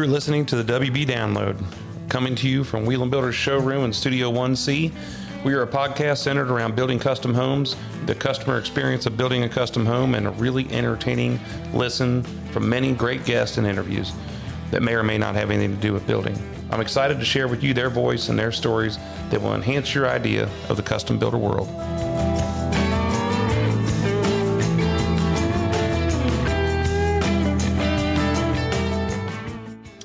You're listening to the WB Download, coming to you from Wieland Builders Showroom in Studio 1C. We are a podcast centered around building custom homes, the customer experience of building a custom home, and a really entertaining listen from many great guests and interviews that may or may not have anything to do with building. I'm excited to share with you their voice and their stories that will enhance your idea of the custom builder world.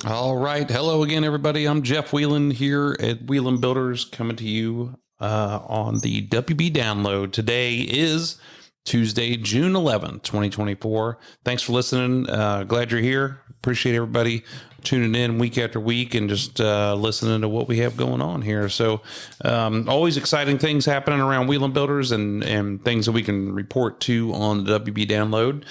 All right. Hello again, everybody. I'm Jeff Wieland here at Wieland Builders, coming to you on the WB Download. Today is Tuesday, June 11th, 2024. Thanks for listening. Glad you're here. Appreciate everybody tuning in week after week and just listening to what we have going on here. So always exciting things happening around Wieland Builders and things that we can report to on the WB Download.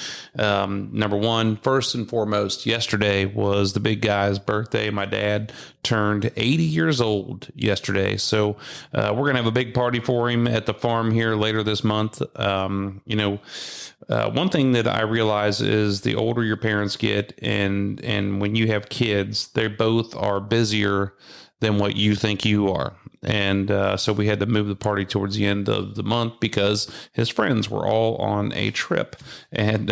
Number one, first and foremost, yesterday was the big guy's birthday. My dad turned 80 years old yesterday. So we're going to have a big party for him at the farm here later this month. One thing that I realize is the older your parents get and when you have kids, they both are busier than what you think you are. And so we had to move the party towards the end of the month because his friends were all on a trip and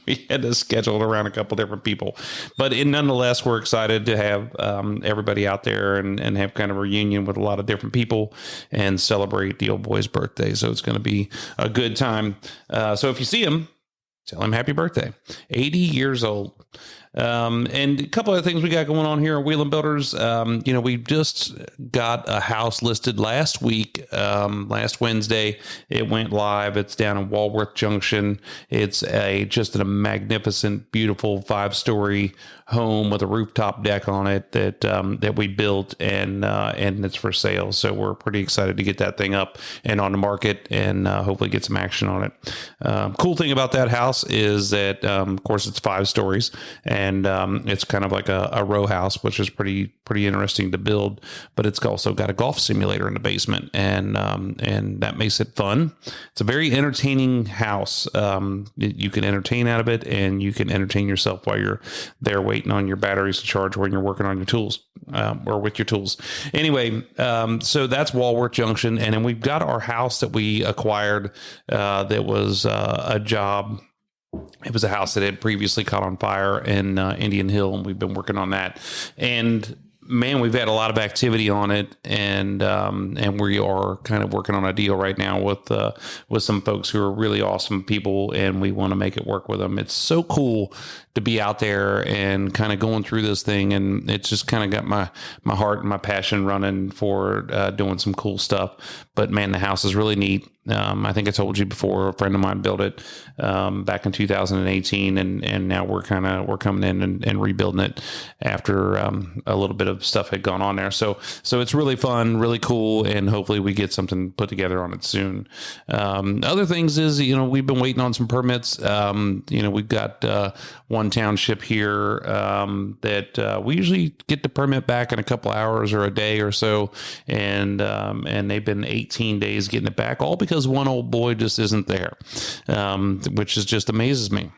we had to schedule it around a couple different people. But nonetheless, we're excited to have everybody out there and have kind of a reunion with a lot of different people and celebrate the old boy's birthday. So it's going to be a good time. So if you see him, tell him happy birthday. 80 years old. And a couple of things we got going on here at Wieland Builders. We just got a house listed last week, last Wednesday. It went live. It's down in Walworth Junction. It's just a magnificent, beautiful 5-story home with a rooftop deck on it that we built and it's for sale. So we're pretty excited to get that thing up and on the market and hopefully get some action on it. Cool thing about that house is that, of course, it's 5 stories and it's kind of like a row house, which is pretty interesting to build, but it's also got a golf simulator in the basement and that makes it fun. It's a very entertaining house. You can entertain out of it and you can entertain yourself while you're there waiting on your batteries to charge when you're working on your tools or with your tools. Anyway, so that's Walworth Junction. And then we've got our house that we acquired that was a job. It was a house that had previously caught on fire in Indian Hill, and we've been working on that. And man, we've had a lot of activity on it, and we are kind of working on a deal right now with some folks who are really awesome people, and we want to make it work with them. It's so cool to be out there and kind of going through this thing, and it's just kind of got my heart and my passion running for doing some cool stuff. But man, the house is really neat. I think I told you before, a friend of mine built it back in 2018, and now we're coming in and rebuilding it after a little bit of stuff had gone on there. So it's really fun, really cool, and hopefully we get something put together on it soon. Other things is, we've been waiting on some permits. We've got one township here that we usually get the permit back in a couple hours or a day or so, and they've been 18 days getting it back, all because one old boy just isn't there, which is just amazes me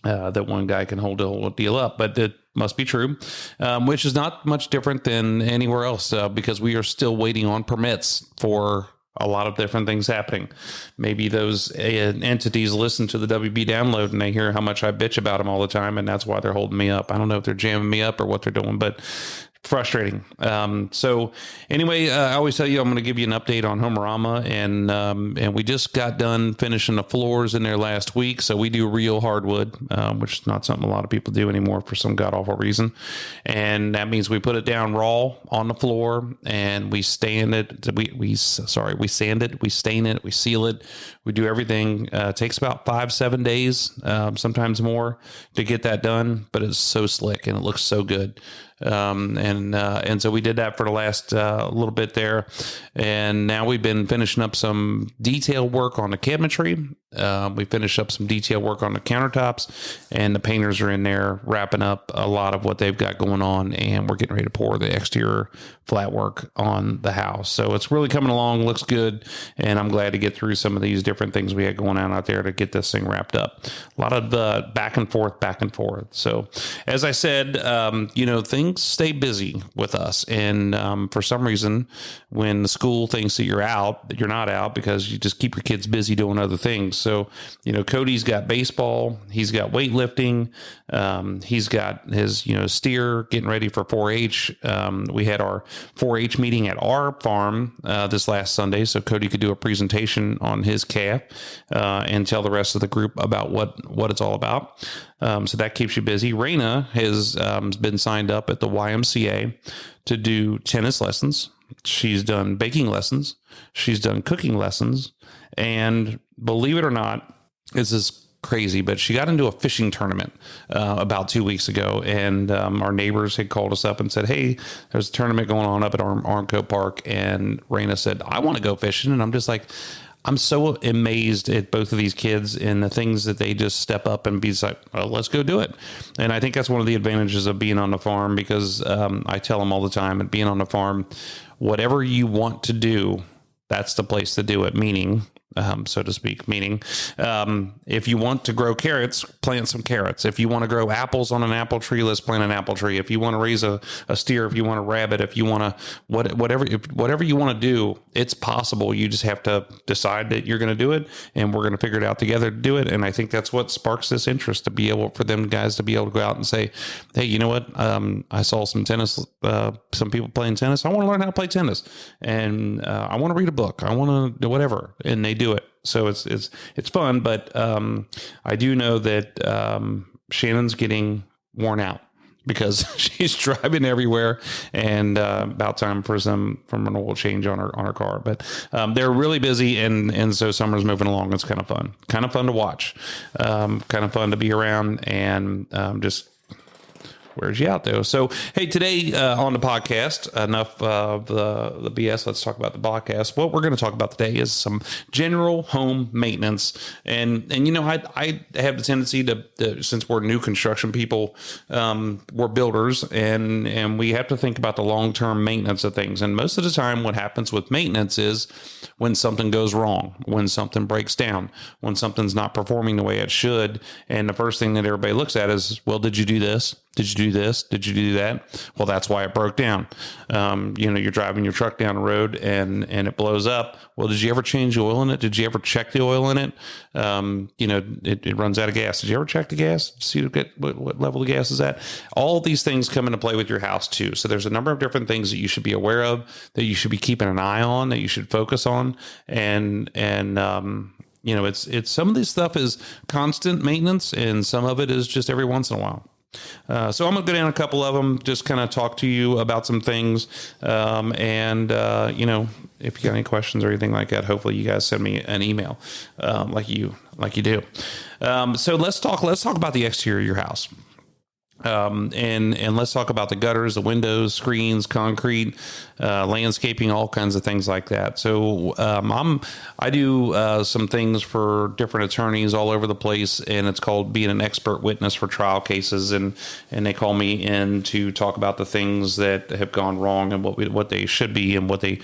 that one guy can hold the whole deal up, but it must be true, which is not much different than anywhere else because we are still waiting on permits for a lot of different things happening. Maybe those entities listen to the WB Download and they hear how much I bitch about them all the time, and that's why they're holding me up. I don't know if they're jamming me up or what they're doing, but frustrating. So anyway, I always tell you, I'm going to give you an update on Homerama, and we just got done finishing the floors in there last week. So we do real hardwood, which is not something a lot of people do anymore for some god awful reason. And that means we put it down raw on the floor and we sand it. We sand it, we stain it, we seal it. We do everything. It takes about 5-7 days, sometimes more, to get that done, but it's so slick and it looks so good. And so we did that for the last little bit there, and now we've been finishing up some detail work on the cabinetry. We finished up some detail work on the countertops, and the painters are in there wrapping up a lot of what they've got going on, and we're getting ready to pour the exterior flat work on the house. So it's really coming along, looks good, and I'm glad to get through some of these different things we had going on out there to get this thing wrapped up. A lot of back and forth. So as I said, things stay busy with us, and for some reason, when the school thinks that you're not out because you just keep your kids busy doing other things. So, Cody's got baseball, he's got weightlifting, he's got his, steer getting ready for 4-H. We had our 4-H meeting at our farm this last Sunday, so Cody could do a presentation on his calf and tell the rest of the group about what it's all about. So that keeps you busy. Raina has been signed up at the YMCA to do tennis lessons. She's done baking lessons. She's done cooking lessons. And believe it or not, this is crazy, but she got into a fishing tournament about 2 weeks ago. And our neighbors had called us up and said, hey, there's a tournament going on up at Armco Park. And Raina said, I want to go fishing. And I'm just like, I'm so amazed at both of these kids and the things that they just step up and be like, well, let's go do it. And I think that's one of the advantages of being on the farm, because I tell them all the time, at being on the farm, whatever you want to do, that's the place to do it. Meaning, so to speak, if you want to grow carrots, plant some carrots. If you want to grow apples on an apple tree, let's plant an apple tree. If you want to raise a steer, if you want a rabbit, if you want to, whatever you want to do, it's possible. You just have to decide that you're going to do it, and we're going to figure it out together to do it. And I think that's what sparks this interest, to be able for them guys to be able to go out and say, hey, you know what? I saw some people playing tennis. I want to learn how to play tennis, and I want to read a book. I want to do whatever, and they do it. So it's fun, but I do know that Shannon's getting worn out because she's driving everywhere, and about time for an oil change on her car. But they're really busy, and so summer's moving along. It's kind of fun to watch, kind of fun to be around, and just wears you out though. So, hey, today on the podcast, enough of the BS. Let's talk about the podcast. What we're going to talk about today is some general home maintenance. And I have the tendency to since we're new construction people, we're builders, and we have to think about the long-term maintenance of things. And most of the time what happens with maintenance is when something goes wrong, when something breaks down, when something's not performing the way it should. And the first thing that everybody looks at is, well, did you do this? Did you do this? Did you do that? Well, that's why it broke down. You're driving your truck down the road and it blows up. Well, did you ever change the oil in it? Did you ever check the oil in it? It runs out of gas. Did you ever check the gas? See what level of gas is at? All these things come into play with your house too. So there's a number of different things that you should be aware of, that you should be keeping an eye on, that you should focus on. And it's some of this stuff is constant maintenance, and some of it is just every once in a while. So I'm going to go down a couple of them, just kind of talk to you about some things. If you got any questions or anything like that, hopefully you guys send me an email, like you do. So let's talk about the exterior of your house. And let's talk about the gutters, the windows, screens, concrete, landscaping, all kinds of things like that. So, I do, some things for different attorneys all over the place, and it's called being an expert witness for trial cases. And they call me in to talk about the things that have gone wrong and what they should be and what they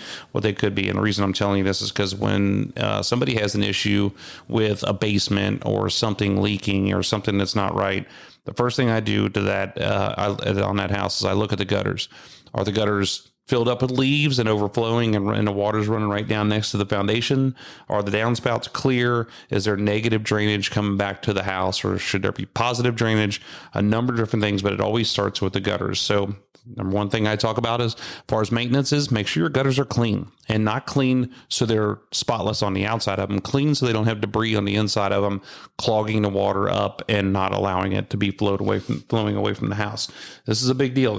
could be. And the reason I'm telling you this is because when, somebody has an issue with a basement or something leaking or something that's not right, the first thing I do to that on that house is I look at the gutters. Are the gutters filled up with leaves and overflowing, and the water's running right down next to the foundation? Are the downspouts clear? Is there negative drainage coming back to the house, or should there be positive drainage? A number of different things, but it always starts with the gutters. So number one thing I talk about as far as maintenance is make sure your gutters are clean, and not clean so they're spotless on the outside of them, clean so they don't have debris on the inside of them, clogging the water up and not allowing it to be flowing away from the house. This is a big deal.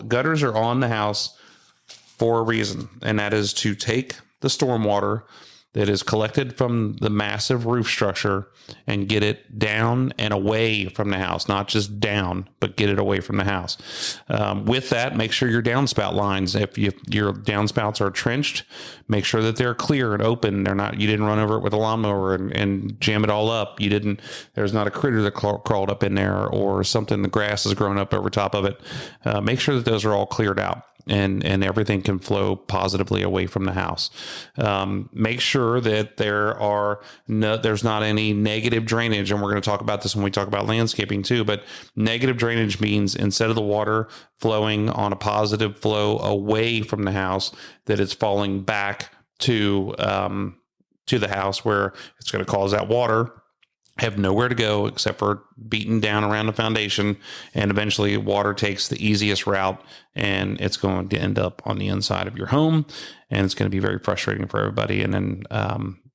Gutters are on the house for a reason, and that is to take the storm water that is collected from the massive roof structure and get it down and away from the house, not just down, but get it away from the house. With that, make sure your downspout lines, if your downspouts are trenched, make sure that they're clear and open. You didn't run over it with a lawnmower and jam it all up. There's not a critter that crawled up in there or something, the grass has grown up over top of it. Make sure that those are all cleared out and everything can flow positively away from the house. Make sure that there's not any negative drainage. And we're going to talk about this when we talk about landscaping too, but negative drainage means instead of the water flowing on a positive flow away from the house, that it's falling back to the house, where it's going to cause that water have nowhere to go except for beating down around the foundation, and eventually water takes the easiest route and it's going to end up on the inside of your home, and it's going to be very frustrating for everybody, and then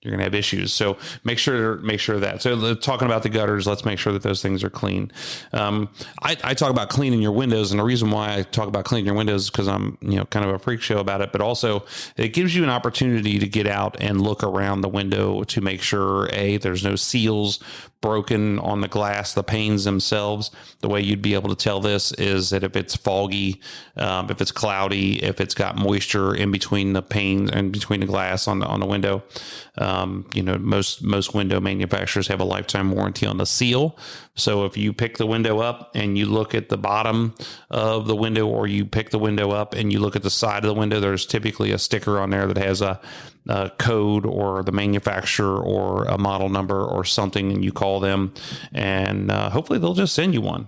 you're going to have issues. So make sure that. So talking about the gutters, let's make sure that those things are clean. I talk about cleaning your windows, and the reason why I talk about cleaning your windows is because I'm kind of a freak show about it, but also it gives you an opportunity to get out and look around the window to make sure there's no seals broken on the glass, the panes themselves. The way you'd be able to tell this is that if it's foggy, if it's cloudy, if it's got moisture in between the pane and between the glass on the window. Most window manufacturers have a lifetime warranty on the seal. So if you pick the window up and you look at the bottom of the window, or you pick the window up and you look at the side of the window, there's typically a sticker on there that has a code or the manufacturer or a model number or something, and you call them, and hopefully they'll just send you one.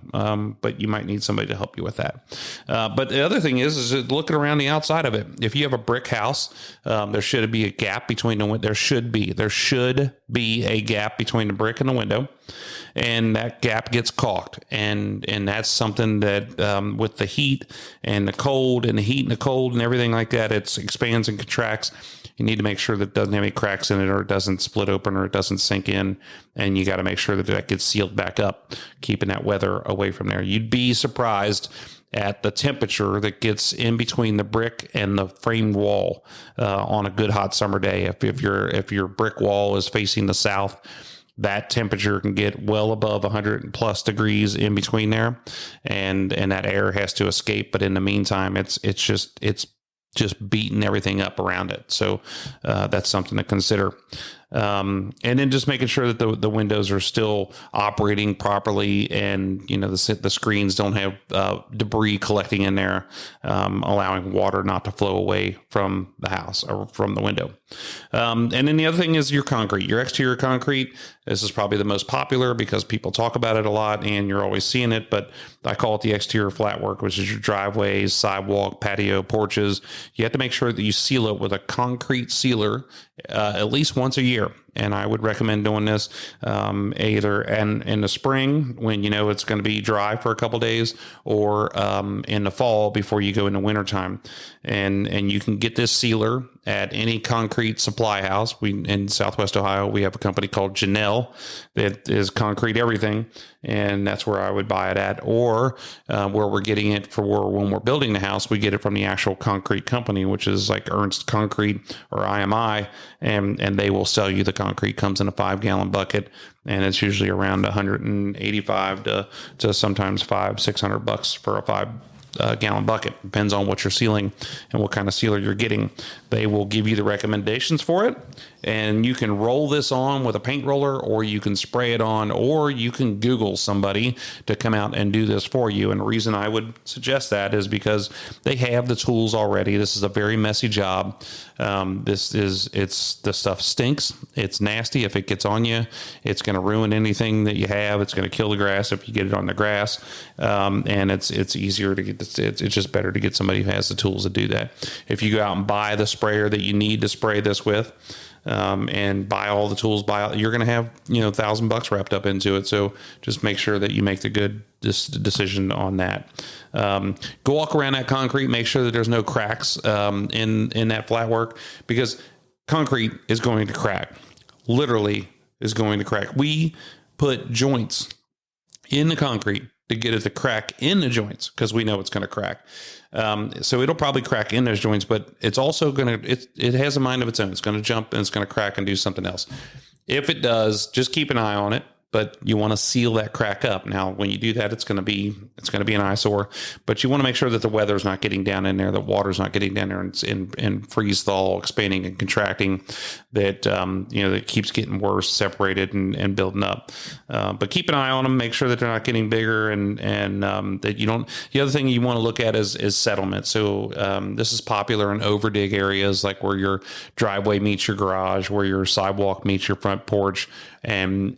But you might need somebody to help you with that. But the other thing is looking around the outside of it. If you have a brick house, there should be a gap between the window. There should be a gap between the brick and the window, and that gap gets caulked. And that's something that with the heat and the cold and the heat and the cold and everything like that, it expands and contracts. You need to make sure that it doesn't have any cracks in it, or it doesn't split open, or it doesn't sink in. And you got to make sure that gets sealed back up, keeping that weather away from there. You'd be surprised at the temperature that gets in between the brick and the framed wall on a good hot summer day. If your brick wall is facing the south, that temperature can get well above 100 plus degrees in between there, and that air has to escape. But in the meantime, it's just beating everything up around it. So that's something to consider. And then just making sure that the windows are still operating properly, and the screens don't have debris collecting in there, allowing water not to flow away from the house or from the window. And then the other thing is your concrete, your exterior concrete. This is probably the most popular because people talk about it a lot and you're always seeing it, but I call it the exterior flat work, which is your driveways, sidewalk, patio, porches. You have to make sure that you seal it with a concrete sealer at least once a year. And I would recommend doing this either in the spring when it's going to be dry for a couple days, or in the fall before you go into wintertime. And you can get this sealer at any concrete supply house. In Southwest Ohio, we have a company called Janelle that is concrete everything, and that's where I would buy it at. Or where we're getting it for when we're building the house, we get it from the actual concrete company, which is like Ernst Concrete or IMI, and they will sell you the concrete. Comes in a 5-gallon bucket, and it's usually around 185 to sometimes $600 for a 5-gallon bucket. Depends on what you're sealing and what kind of sealer you're getting. They will give you the recommendations for it, and you can roll this on with a paint roller, or you can spray it on, or you can Google somebody to come out and do this for you. And the reason I would suggest that is because they have the tools already. This is a very messy job. The stuff stinks. It's nasty. If it gets on you, it's going to ruin anything that you have. It's going to kill the grass if you get it on the grass. And it's easier to get this. It's just better to get somebody who has the tools to do that. If you go out and buy the sprayer that you need to spray this with, and buy all the tools, you're going to have, $1,000 wrapped up into it. So just make sure that you make the good decision on that. Go walk around that concrete, make sure that there's no cracks, in that flat work, because concrete is going to crack, literally is going to crack. We put joints in the concrete to get it to crack in the joints, because we know it's going to crack. So it'll probably crack in those joints, but it's also going to, it has a mind of its own. It's going to jump and it's going to crack and do something else. If it does, just keep an eye on it. But you want to seal that crack up. Now, when you do that, it's going to be an eyesore. But you want to make sure that the weather's not getting down in there, the water's not getting down there and freeze thaw, expanding and contracting. That that keeps getting worse, separated and building up. But keep an eye on them. Make sure that they're not getting bigger, and that you don't. The other thing you want to look at is settlement. So this is popular in overdig areas, like where your driveway meets your garage, where your sidewalk meets your front porch, and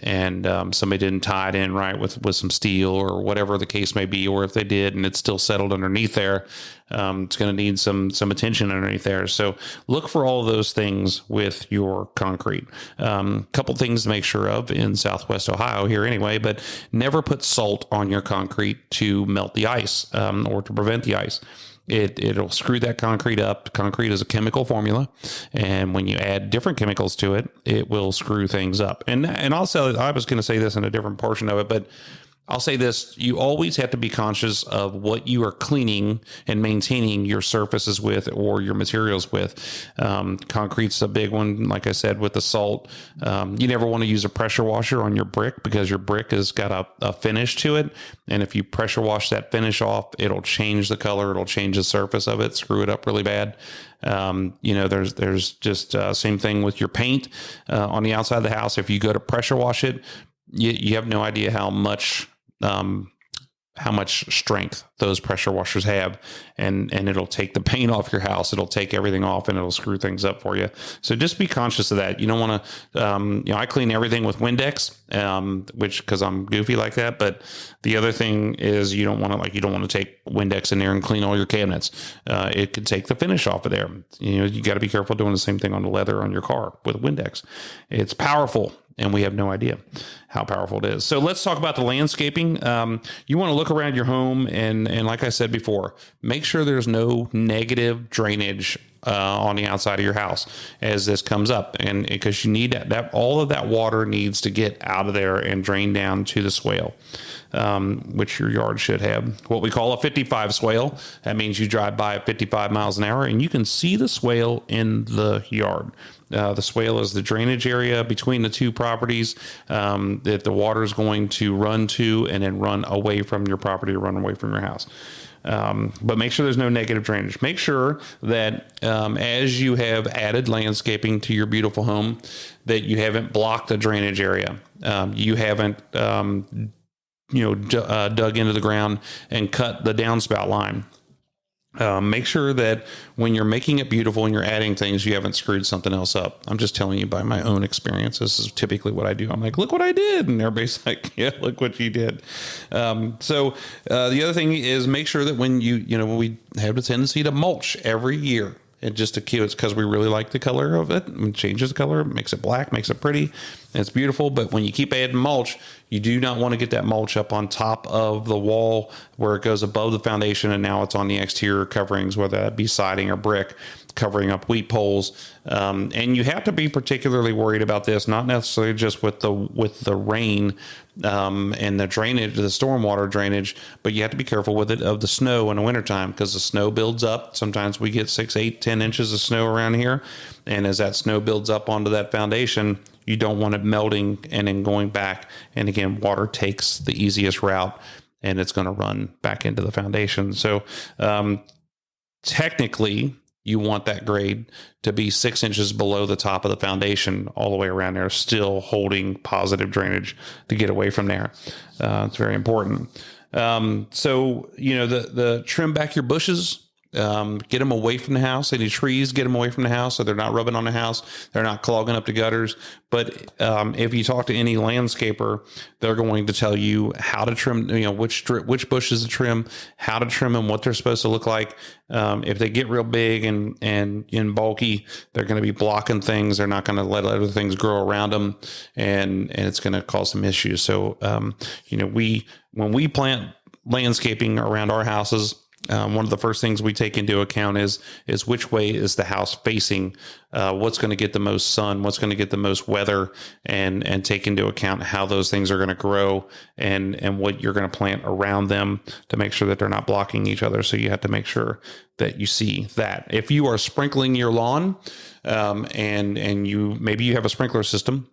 somebody didn't tie it in right with some steel or whatever the case may be, or if they did and it's still settled underneath there, it's going to need some attention underneath there. So look for all of those things with your concrete. Couple things to make sure of in Southwest Ohio here anyway, but never put salt on your concrete to melt the ice or to prevent the ice. It'll screw that concrete up. Concrete is a chemical formula, and when you add different chemicals to it, it will screw things up. And also, I was going to say this in a different portion of it, but I'll say this: you always have to be conscious of what you are cleaning and maintaining your surfaces with, or your materials with. Concrete's a big one, like I said, with the salt. You never want to use a pressure washer on your brick, because your brick has got a finish to it. And if you pressure wash that finish off, it'll change the color, it'll change the surface of it, screw it up really bad. There's just same thing with your paint on the outside of the house. If you go to pressure wash it, you have no idea how much strength those pressure washers have, and it'll take the paint off your house. It'll take everything off, and it'll screw things up for you. So just be conscious of that. You don't want to, I clean everything with Windex, because I'm goofy like that. But the other thing is you don't want to take Windex in there and clean all your cabinets. It could take the finish off of there. You got to be careful doing the same thing on the leather on your car with Windex. It's powerful, and we have no idea how powerful it is. So let's talk about the landscaping. You want to look around your home, and like I said before, make sure there's no negative drainage on the outside of your house as this comes up, and because you need that all of that water needs to get out of there and drain down to the swale, which your yard should have what we call a 55 swale. That means you drive by at 55 miles an hour and you can see the swale in the yard. The swale is the drainage area between the two properties that the water is going to run to and then run away from your property or run away from your house. But make sure there's no negative drainage. Make sure that as you have added landscaping to your beautiful home, that you haven't blocked the drainage area. You haven't dug into the ground and cut the downspout line. Make sure that when you're making it beautiful and you're adding things, you haven't screwed something else up. I'm just telling you by my own experience. This is typically what I do. I'm like, look what I did. And everybody's like, yeah, look what you did. So the other thing is make sure that when we have a tendency to mulch every year. It just it's because we really like the color of it. It changes the color, makes it black, makes it pretty. It's beautiful. But when you keep adding mulch, you do not want to get that mulch up on top of the wall where it goes above the foundation, and now it's on the exterior coverings, whether that be siding or brick, covering up wheat poles. And you have to be particularly worried about this, not necessarily just with the rain and the drainage, the stormwater drainage, but you have to be careful with it of the snow in the wintertime, because the snow builds up. Sometimes we get 6, 8, 10 inches of snow around here. And as that snow builds up onto that foundation, you don't want it melting and then going back. And again, water takes the easiest route, and it's going to run back into the foundation. So technically, you want that grade to be 6 inches below the top of the foundation all the way around there, still holding positive drainage to get away from there. It's very important. So, the trim back your bushes, get them away from the house. Any trees, get them away from the house so they're not rubbing on the house. They're not clogging up the gutters. But if you talk to any landscaper, they're going to tell you how to trim, which bushes to trim, how to trim them, what they're supposed to look like. If they get real big and bulky, they're going to be blocking things. They're not going to let other things grow around them, and it's going to cause some issues. So, when we plant landscaping around our houses, One of the first things we take into account is which way is the house facing, what's going to get the most sun, what's going to get the most weather, and take into account how those things are going to grow and what you're going to plant around them to make sure that they're not blocking each other. So you have to make sure that you see that. If you are sprinkling your lawn, and you have a sprinkler system,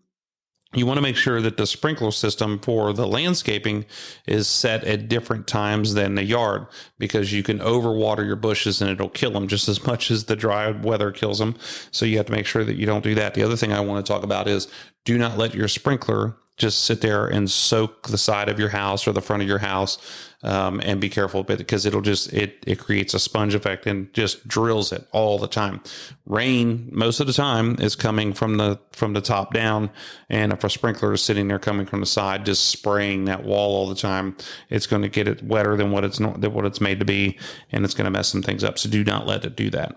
you want to make sure that the sprinkler system for the landscaping is set at different times than the yard, because you can overwater your bushes and it'll kill them just as much as the dry weather kills them. So you have to make sure that you don't do that. The other thing I want to talk about is do not let your sprinkler just sit there and soak the side of your house or the front of your house. And be careful because it creates a sponge effect and just drills it all the time. Rain most of the time is coming from the top down. And if a sprinkler is sitting there coming from the side, just spraying that wall all the time, it's going to get it wetter than what it's made to be. And it's going to mess some things up. So do not let it do that.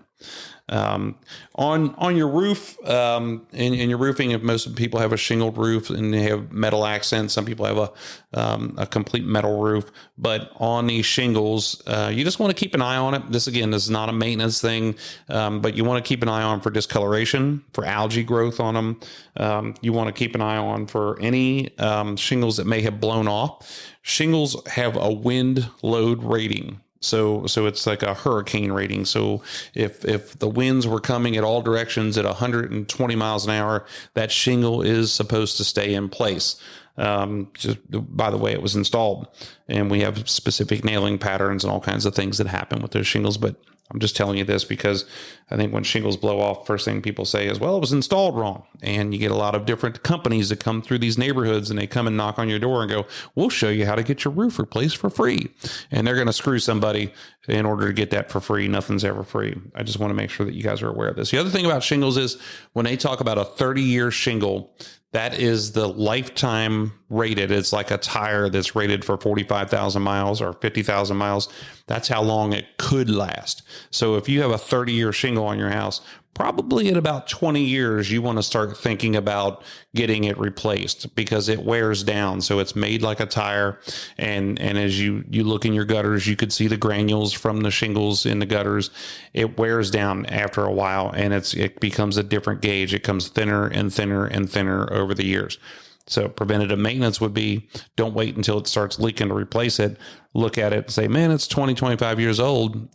On your roof, in your roofing, if most people have a shingled roof and they have metal accents, some people have a complete metal roof, but on these shingles, you just want to keep an eye on it. This is not a maintenance thing, but you want to keep an eye on for discoloration, for algae growth on them. You want to keep an eye on for any shingles that may have blown off. Shingles have a wind load rating. So it's like a hurricane rating. So if the winds were coming at all directions at 120 miles an hour, that shingle is supposed to stay in place. Just by the way it was installed, and we have specific nailing patterns and all kinds of things that happen with those shingles. But I'm just telling you this because I think when shingles blow off, first thing people say is, well, it was installed wrong. And you get a lot of different companies that come through these neighborhoods and they come and knock on your door and go, we'll show you how to get your roof replaced for free. And they're going to screw somebody in order to get that for free. Nothing's ever free. I just want to make sure that you guys are aware of this. The other thing about shingles is when they talk about a 30-year shingle, that is the lifetime rated. It's like a tire that's rated for 45,000 miles or 50,000 miles. That's how long it could last. So if you have a 30-year shingle on your house, probably in about 20 years, you want to start thinking about getting it replaced because it wears down. So it's made like a tire. And as you look in your gutters, you could see the granules from the shingles in the gutters. It wears down after a while and it becomes a different gauge. It comes thinner and thinner and thinner over the years. So preventative maintenance would be, don't wait until it starts leaking to replace it. Look at it and say, man, it's 20, 25 years old.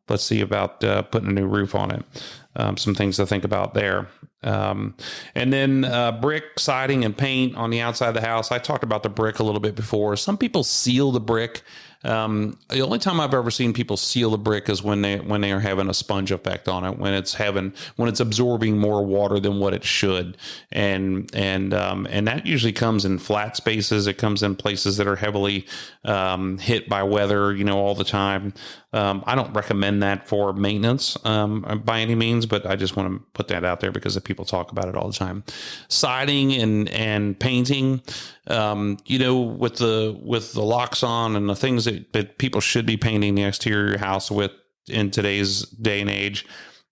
Let's see about putting a new roof on it. Some things to think about there. And then brick, siding, and paint on the outside of the house. I talked about the brick a little bit before. Some people seal the brick. The only time I've ever seen people seal the brick is when they are having a sponge effect on it, when it's absorbing more water than what it should. And that usually comes in flat spaces. It comes in places that are heavily, hit by weather, all the time. I don't recommend that for maintenance, by any means, but I just want to put that out there because the people talk about it all the time. Siding and painting, with the locks on and the things that people should be painting the exterior of your house with in today's day and age,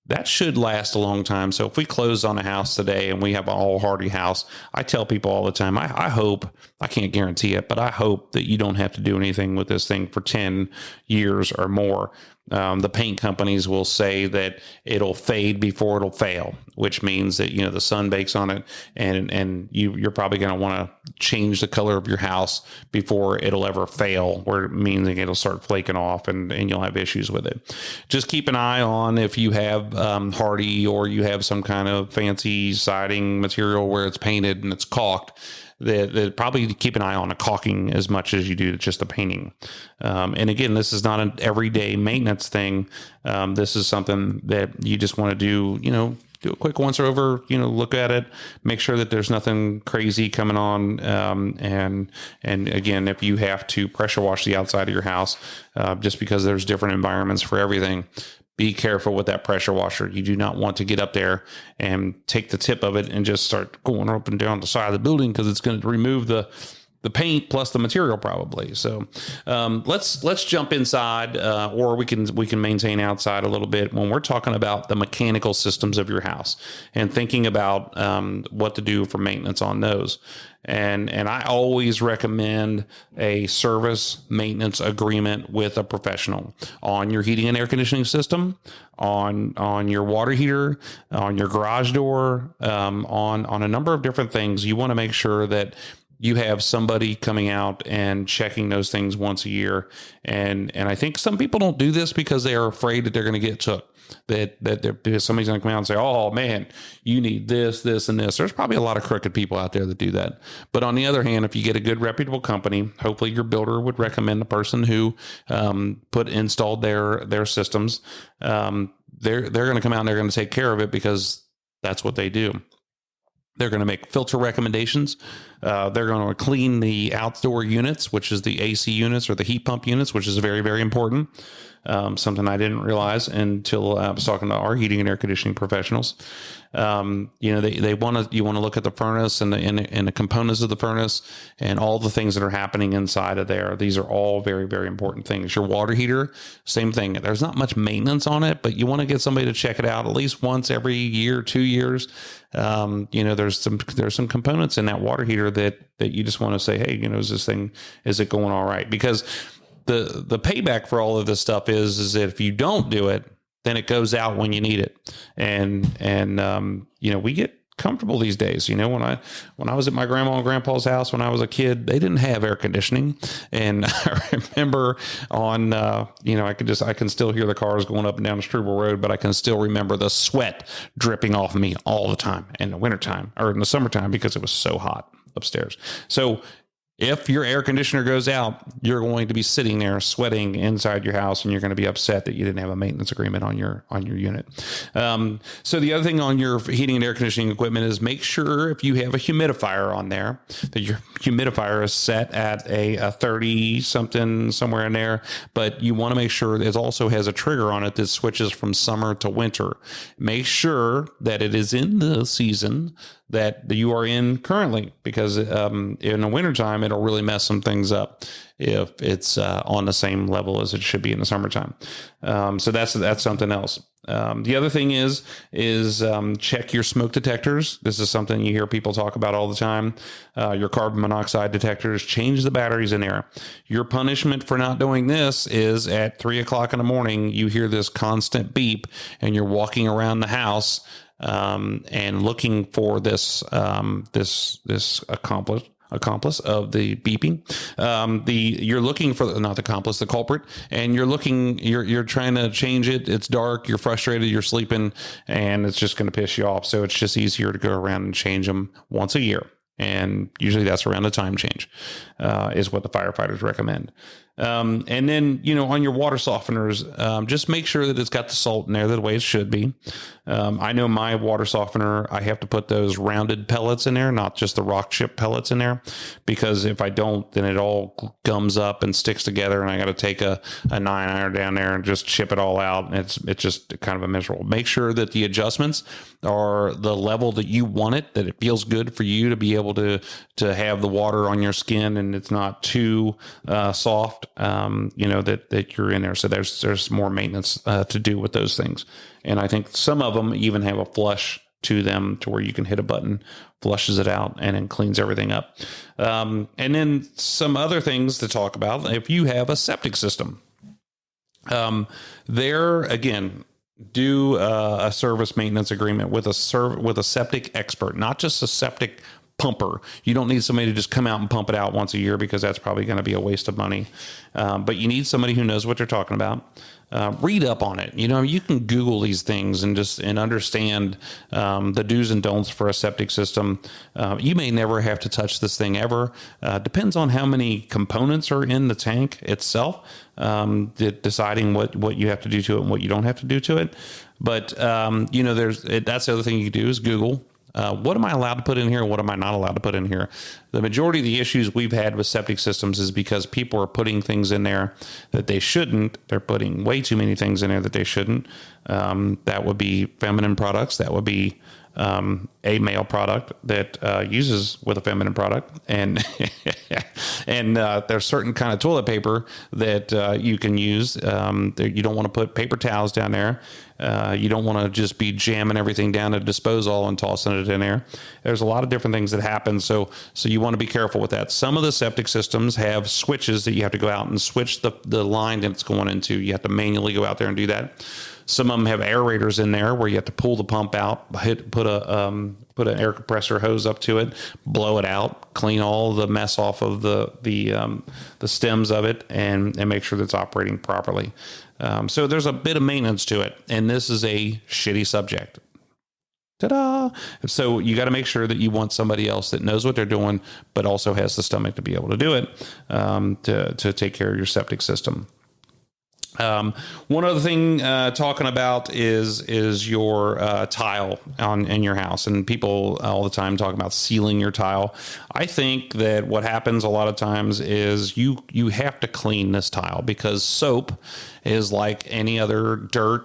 that should last a long time. So if we close on a house today and we have an all hardy house, I tell people all the time, I hope, I can't guarantee it, but I hope that you don't have to do anything with this thing for 10 years or more. The paint companies will say that it'll fade before it'll fail, which means that, the sun bakes on it and you're probably going to want to change the color of your house before it'll ever fail, where it means that it'll start flaking off and you'll have issues with it. Just keep an eye on if you have hardy or you have some kind of fancy siding material where it's painted and it's caulked. That probably keep an eye on the caulking as much as you do just the painting. And again, this is not an everyday maintenance thing. This is something that you just want to do a quick once over, look at it, make sure that there's nothing crazy coming on. And again, if you have to pressure wash the outside of your house, just because there's different environments for everything, be careful with that pressure washer. You do not want to get up there and take the tip of it and just start going up and down the side of the building because it's going to remove the the paint plus the material probably. So let's jump inside, or we can maintain outside a little bit when we're talking about the mechanical systems of your house and thinking about what to do for maintenance on those. And I always recommend a service maintenance agreement with a professional on your heating and air conditioning system, on your water heater, on your garage door, on a number of different things. You want to make sure that you have somebody coming out and checking those things once a year. And I think some people don't do this because they are afraid that they're going to get took. That somebody's going to come out and say, oh man, you need this, this, and this. There's probably a lot of crooked people out there that do that. But on the other hand, if you get a good reputable company, hopefully your builder would recommend the person who installed their systems. They're going to come out and they're going to take care of it because that's what they do. They're going to make filter recommendations. They're going to clean the outdoor units, which is the AC units or the heat pump units, which is very, very important. Something I didn't realize until I was talking to our heating and air conditioning professionals. You want to look at the furnace and the components of the furnace and all the things that are happening inside of there. These are all very, very important things. Your water heater, same thing. There's not much maintenance on it, but you want to get somebody to check it out at least once every year, 2 years. There's some components in that water heater that you just want to say, hey, is it going all right? Because the payback for all of this stuff is that if you don't do it, then it goes out when you need it. And we get comfortable these days. When I was at my grandma and grandpa's house when I was a kid, they didn't have air conditioning. And I remember I can still hear the cars going up and down the Struble Road, but I can still remember the sweat dripping off of me all the time in the wintertime or in the summertime because it was so hot upstairs. So if your air conditioner goes out, you're going to be sitting there sweating inside your house, and you're going to be upset that you didn't have a maintenance agreement on your unit. So the other thing on your heating and air conditioning equipment is make sure if you have a humidifier on there, that your humidifier is set at a 30 something somewhere in there. But you want to make sure it also has a trigger on it that switches from summer to winter. Make sure that it is in the season that you are in currently, because in the wintertime, it'll really mess some things up if it's on the same level as it should be in the summertime. So that's something else. The other thing is check your smoke detectors. This is something you hear people talk about all the time. Your carbon monoxide detectors, change the batteries in there. Your punishment for not doing this is at 3:00 in the morning, you hear this constant beep and you're walking around the house and looking for this accomplice of the beeping. You're looking for not the accomplice, the culprit, and you're trying to change it. It's dark, you're frustrated, you're sleeping, and it's just going to piss you off. So it's just easier to go around and change them once a year. And usually that's around the time change, is what the firefighters recommend. And then, on your water softeners, just make sure that it's got the salt in there the way it should be. I know my water softener, I have to put those rounded pellets in there, not just the rock chip pellets in there, because if I don't, then it all gums up and sticks together, and I got to take a 9-iron down there and just chip it all out. And it's just kind of a miserable. Make sure that the adjustments are the level that you want it, that it feels good for you to be able to have the water on your skin and it's not too soft, that you're in there. So there's more maintenance to do with those things. And I think some of them even have a flush to them to where you can hit a button, flushes it out, and then cleans everything up. And then some other things to talk about. If you have a septic system, there again, do a service maintenance agreement with a septic expert, not just a septic pumper. You don't need somebody to just come out and pump it out once a year, because that's probably going to be a waste of money. But you need somebody who knows what they're talking about. Read up on it. You can Google these things and understand the do's and don'ts for a septic system. You may never have to touch this thing ever. Depends on how many components are in the tank itself, deciding what you have to do to it and what you don't have to do to it. But that's the other thing you can do is Google. What am I allowed to put in here? What am I not allowed to put in here? The majority of the issues we've had with septic systems is because people are putting things in there that they shouldn't. They're putting way too many things in there that they shouldn't. That would be feminine products. That would be a male product that uses with a feminine product. And And there's certain kind of toilet paper that you can use. You don't want to put paper towels down there. You don't want to just be jamming everything down a disposal and tossing it in there. There's a lot of different things that happen. So you want to be careful with that. Some of the septic systems have switches that you have to go out and switch the line that it's going into. You have to manually go out there and do that. Some of them have aerators in there where you have to pull the pump out, put an air compressor hose up to it, blow it out, clean all the mess off of the stems of it, and make sure that it's operating properly. So there's a bit of maintenance to it, and this is a shitty subject. Ta-da! So you got to make sure that you want somebody else that knows what they're doing, but also has the stomach to be able to do it, to take care of your septic system. One other thing talking about is your tile in your house, and people all the time talk about sealing your tile. I think that what happens a lot of times is you have to clean this tile, because soap is like any other dirt.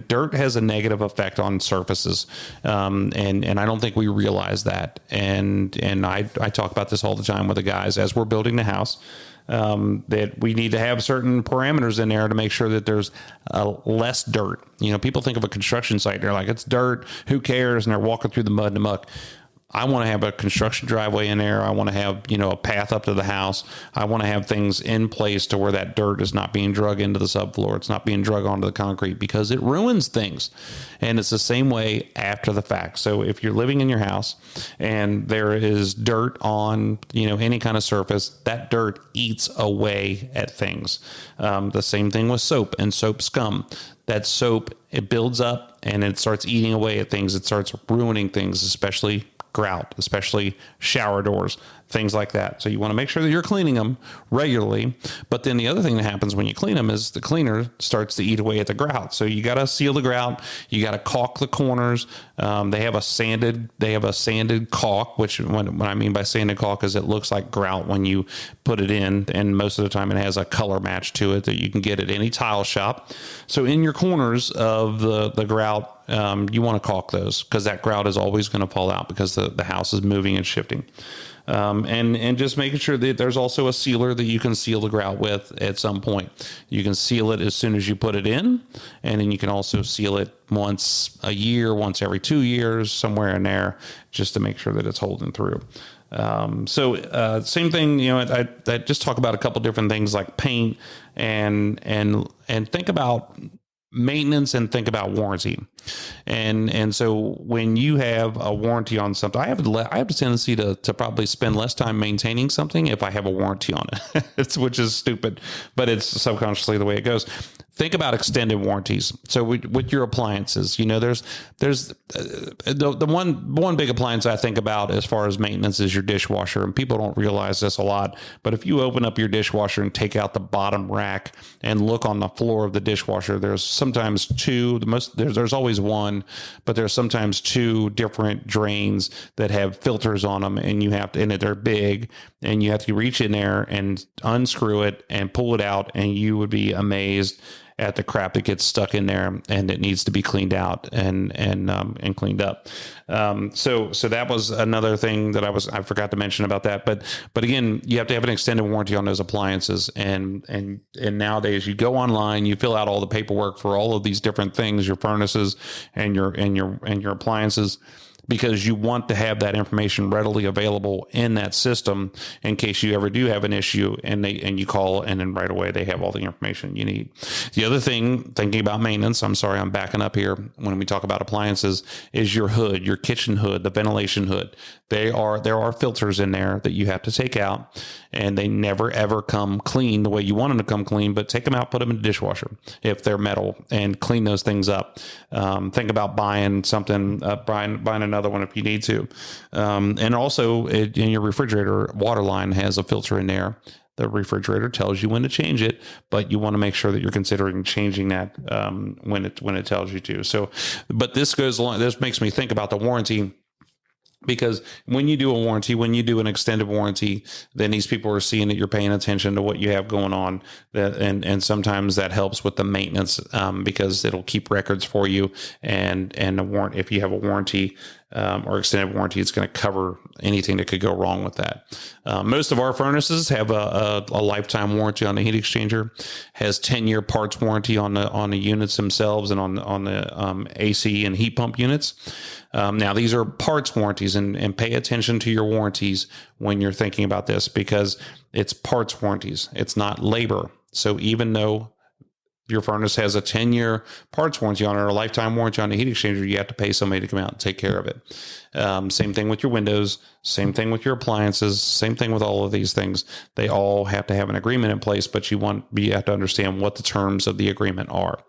Dirt has a negative effect on surfaces, and I don't think we realize that. And I talk about this all the time with the guys as we're building the house. That we need to have certain parameters in there to make sure that there's less dirt. People think of a construction site, they're like, it's dirt, who cares? And they're walking through the mud and the muck. I want to have a construction driveway in there. I want to have, a path up to the house. I want to have things in place to where that dirt is not being drug into the subfloor. It's not being drug onto the concrete, because it ruins things. And it's the same way after the fact. So if you're living in your house and there is dirt on, any kind of surface, that dirt eats away at things. The same thing with soap and soap scum. That soap, it builds up and it starts eating away at things. It starts ruining things, especially grout, especially shower doors, things like that. So you want to make sure that you're cleaning them regularly. But then the other thing that happens when you clean them is the cleaner starts to eat away at the grout. So you got to seal the grout. You got to caulk the corners. They have a sanded caulk, which what I mean by sanded caulk is it looks like grout when you put it in. And most of the time it has a color match to it that you can get at any tile shop. So in your corners of the grout, you want to caulk those, because that grout is always going to fall out because the house is moving and shifting. And just making sure that there's also a sealer that you can seal the grout with at some point. You can seal it as soon as you put it in, and then you can also seal it once a year, once every 2 years, somewhere in there, just to make sure that it's holding through. Same thing, I just talk about a couple different things like paint and think about maintenance and think about warranty. And so when you have a warranty on something, I have a tendency to probably spend less time maintaining something if I have a warranty on it, which is stupid, but it's subconsciously the way it goes. Think about extended warranties. So with your appliances, there's the one big appliance I think about as far as maintenance is your dishwasher, and people don't realize this a lot. But if you open up your dishwasher and take out the bottom rack and look on the floor of the dishwasher, there's sometimes two. There's always one, but there's sometimes two different drains that have filters on them, and they're big, and you have to reach in there and unscrew it and pull it out, and you would be amazed at the crap that gets stuck in there, and it needs to be cleaned out and cleaned up. So that was another thing that I forgot to mention about that. But again, you have to have an extended warranty on those appliances. And nowadays you go online, you fill out all the paperwork for all of these different things, your furnaces and your appliances, because you want to have that information readily available in that system in case you ever do have an issue and you call, and then right away they have all the information you need. The other thing, thinking about maintenance, I'm sorry, I'm backing up here when we talk about appliances, is your hood, your kitchen hood, the ventilation hood. There are filters in there that you have to take out, and they never ever come clean the way you want them to come clean, but take them out, put them in the dishwasher if they're metal, and clean those things up. Think about buying something, buying another one if you need to. And also in your refrigerator, water line has a filter in there. The refrigerator tells you when to change it, but you want to make sure that you're considering changing that when it tells you to. So, but this goes along. This makes me think about the warranty, because when you do a warranty, when you do an extended warranty, then these people are seeing that you're paying attention to what you have going on. And sometimes that helps with the maintenance, because it'll keep records for you. And if you have a warranty, or extended warranty, it's going to cover anything that could go wrong with that. Most of our furnaces have a lifetime warranty on the heat exchanger, has 10-year parts warranty on the units themselves and on the AC and heat pump units. Now, these are parts warranties, and pay attention to your warranties when you're thinking about this, because it's parts warranties. It's not labor. So even though your furnace has a 10-year parts warranty on it or a lifetime warranty on the heat exchanger, you have to pay somebody to come out and take care of it. Same thing with your windows, same thing with your appliances, same thing with all of these things. They all have to have an agreement in place, but you have to understand what the terms of the agreement are.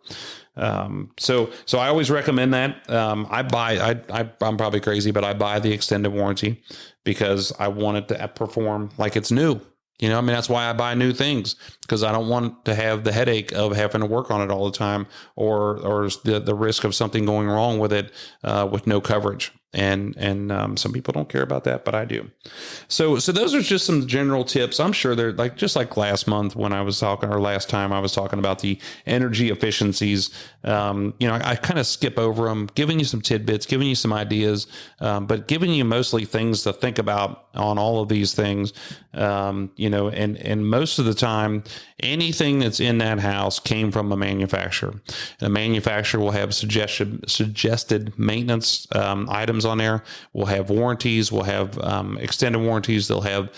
So I always recommend that. I'm probably crazy, but I buy the extended warranty because I want it to perform like it's new. I mean, that's why I buy new things, because I don't want to have the headache of having to work on it all the time, or the risk of something going wrong with it, with no coverage. And some people don't care about that, but I do. So those are just some general tips. I'm sure they're just like last month when I was talking, or last time I was talking about the energy efficiencies. I kind of skip over them, giving you some tidbits, giving you some ideas, but giving you mostly things to think about on all of these things. And most of the time, anything that's in that house came from a manufacturer. The manufacturer will have suggested maintenance items on there. We'll have warranties. We'll have extended warranties. They'll have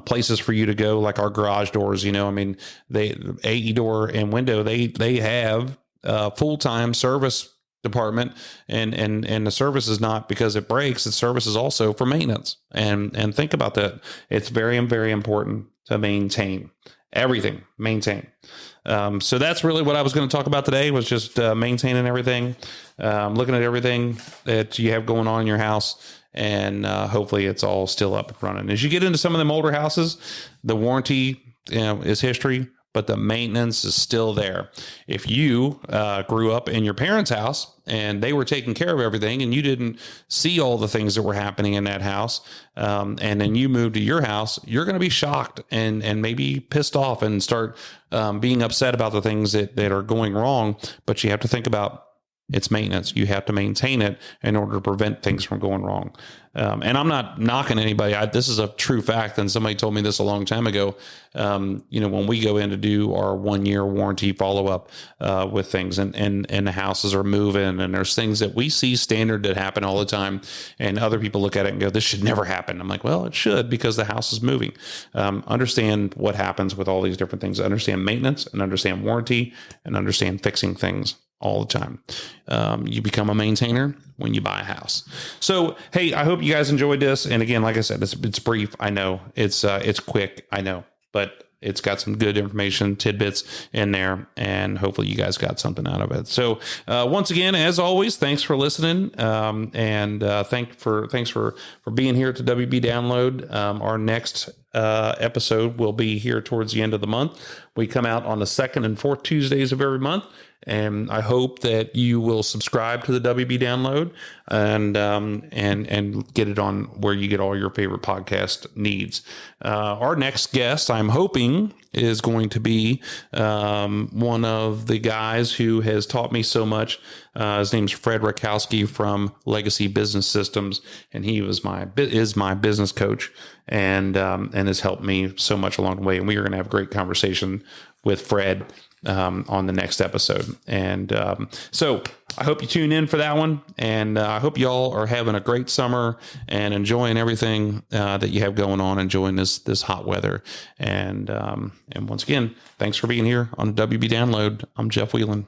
places for you to go, like our garage doors. AE door and window, they have full-time service department, and the service is not because it breaks. The service is also for maintenance. And think about that. It's very, very important to maintain everything. Maintain. So that's really what I was going to talk about today, was just maintaining everything, looking at everything that you have going on in your house, and hopefully it's all still up and running. As you get into some of them older houses, the warranty is history, but the maintenance is still there. If you grew up in your parents' house and they were taking care of everything, and you didn't see all the things that were happening in that house, and then you moved to your house, you're going to be shocked and maybe pissed off and start being upset about the things that are going wrong. But you have to think about, it's maintenance. You have to maintain it in order to prevent things from going wrong. And I'm not knocking anybody. This is a true fact. And somebody told me this a long time ago. When we go in to do our 1-year warranty follow-up with things, and the houses are moving, and there's things that we see standard that happen all the time, and other people look at it and go, this should never happen. I'm like, well, it should, because the house is moving. Understand what happens with all these different things. Understand maintenance, and understand warranty, and understand fixing things all the time. You become a maintainer when you buy a house. So, hey, I hope you guys enjoyed this. And again, like I said, it's brief. I know it's quick. I know, but it's got some good information, tidbits in there, and hopefully you guys got something out of it. So, once again, as always, thanks for listening. Thanks for being here at the WB Download. Our next episode will be here towards the end of the month. We come out on the 2nd and 4th Tuesdays of every month. And I hope that you will subscribe to the WB Download and get it on where you get all your favorite podcast needs. Our next guest, I'm hoping, is going to be one of the guys who has taught me so much. His name's Fred Rakowski from Legacy Business Systems, and he is my business coach, and has helped me so much along the way. And we are going to have a great conversation with Fred on the next episode. And so I hope you tune in for that one. And I hope y'all are having a great summer and enjoying everything that you have going on, enjoying this hot weather. And once again, thanks for being here on the WB Download. I'm Jeff Wieland.